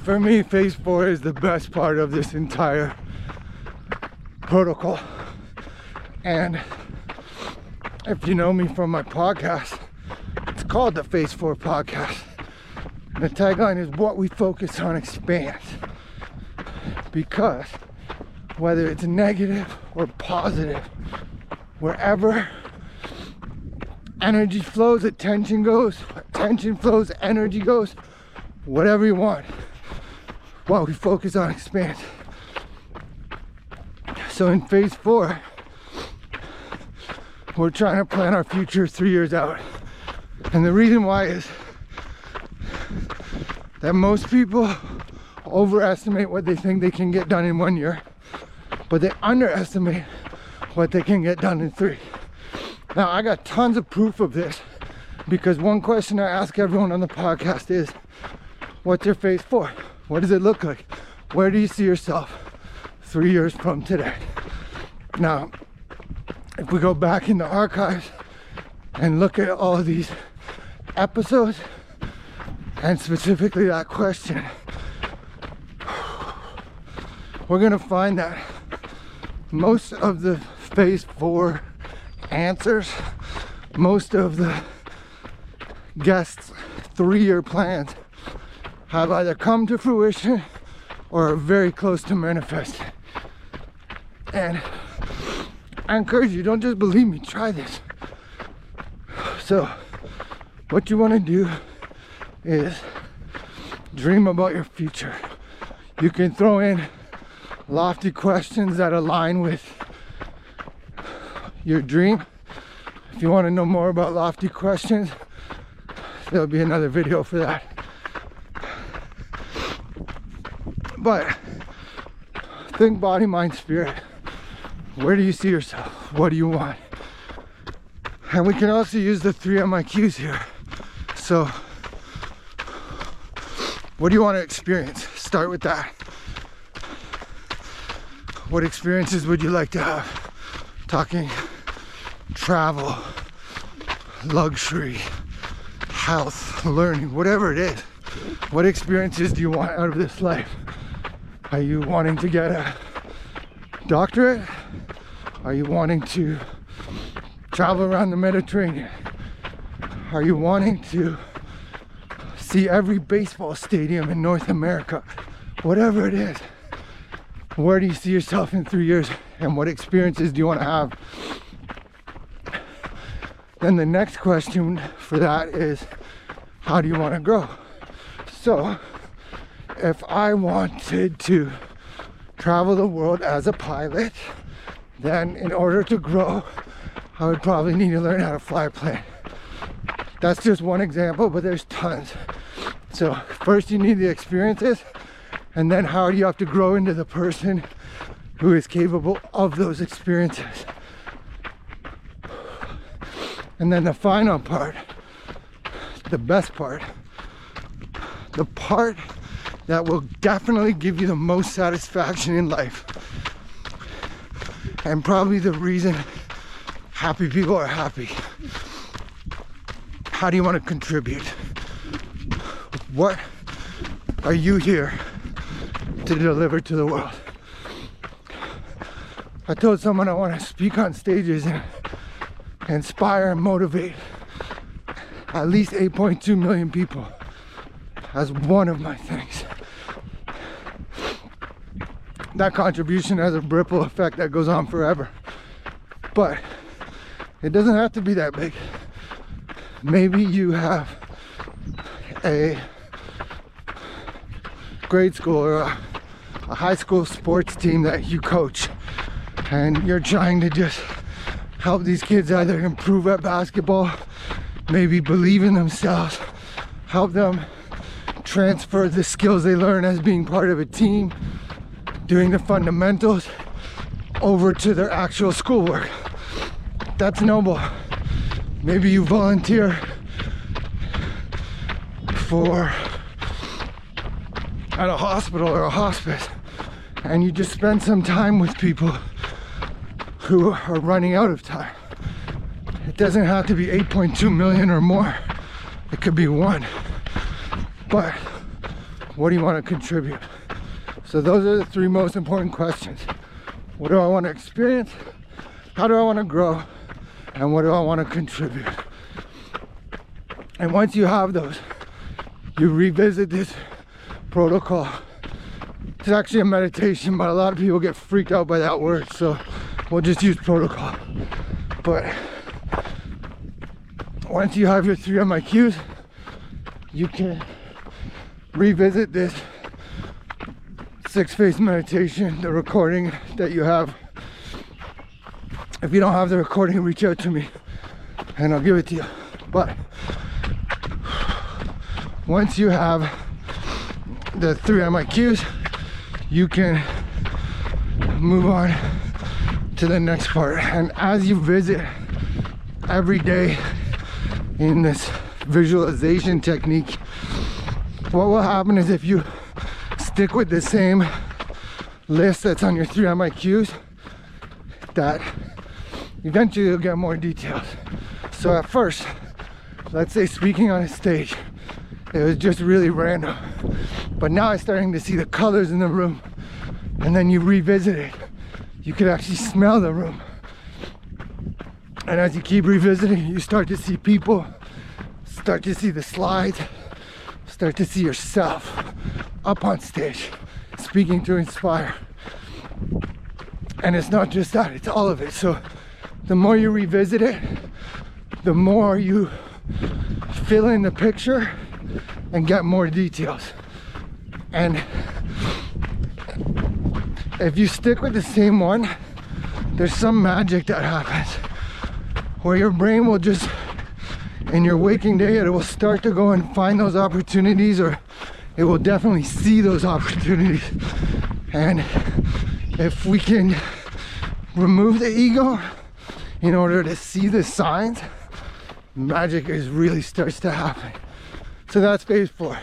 For me, phase 4 is the best part of this entire protocol. And if you know me from my podcast, it's called the Phase 4 podcast. The tagline is what we focus on expands. Because whether it's negative or positive, wherever energy flows, attention goes, attention flows, energy goes, whatever you want, what we focus on expands. So in phase 4, we're trying to plan our future 3 years out. And the reason why is that most people overestimate what they think they can get done in 1 year, but they underestimate what they can get done in 3. Now, I got tons of proof of this because one question I ask everyone on the podcast is, what's your phase 4? What does it look like? Where do you see yourself 3 years from today? Now, if we go back in the archives and look at all of these episodes, and specifically that question, we're gonna find that most of the phase 4 answers, most of the guests' 3-year plans have either come to fruition or are very close to manifesting. And I encourage you, don't just believe me, try this. So what you want to do is dream about your future. You can throw in lofty questions that align with your dream. If you want to know more about lofty questions, there'll be another video for that. But think body, mind, spirit. Where do you see yourself? What do you want? And we can also use the 3 MIQs here. So what do you want to experience? Start with that. What experiences would you like to have? Talking travel, luxury, health, learning, whatever it is. What experiences do you want out of this life? Are you wanting to get a doctorate? Are you wanting to travel around the Mediterranean? Are you wanting to see every baseball stadium in North America? Whatever it is, where do you see yourself in 3 years, and what experiences do you want to have? Then the next question for that is, how do you want to grow? So if I wanted to travel the world as a pilot, then in order to grow, I would probably need to learn how to fly a plane. That's just one example, but there's tons. So first you need the experiences, and then how do you have to grow into the person who is capable of those experiences? And then the final part, the best part, the part that will definitely give you the most satisfaction in life, and probably the reason happy people are happy. How do you want to contribute? What are you here to deliver to the world? I told someone I want to speak on stages and inspire and motivate at least 8.2 million people as one of my things. That contribution has a ripple effect that goes on forever. But it doesn't have to be that big. Maybe you have a grade school or a high school sports team that you coach, and you're trying to just help these kids either improve at basketball, maybe believe in themselves, help them transfer the skills they learn as being part of a team, doing the fundamentals, over to their actual schoolwork. That's noble. Maybe you volunteer at a hospital or a hospice, and you just spend some time with people who are running out of time. It doesn't have to be 8.2 million or more. It could be 1. But what do you want to contribute? So those are the three most important questions. What do I want to experience? How do I want to grow? And what do I want to contribute? And once you have those, you revisit this protocol. It's actually a meditation, but a lot of people get freaked out by that word, so we'll just use protocol. But once you have your 3 MIQs, you can revisit this 6-phase meditation, the recording that you have. If you don't have the recording, reach out to me and I'll give it to you. But once you have the 3 MIQs, you can move on to the next part. And as you visit every day in this visualization technique, what will happen is if you stick with the same list that's on your 3 MIQs, that eventually you'll get more details. So at first, let's say speaking on a stage, it was just really random, but now I'm starting to see the colors in the room, and then you revisit it, you can actually smell the room, and as you keep revisiting, you start to see people, start to see the slides, start to see yourself up on stage speaking to inspire. And it's not just that, it's all of it. So the more you revisit it, the more you fill in the picture and get more details. And if you stick with the same one, there's some magic that happens where your brain will just, in your waking day, it will start to go and find those opportunities, or it will definitely see those opportunities. And if we can remove the ego in order to see the signs, magic really starts to happen. So that's phase 4.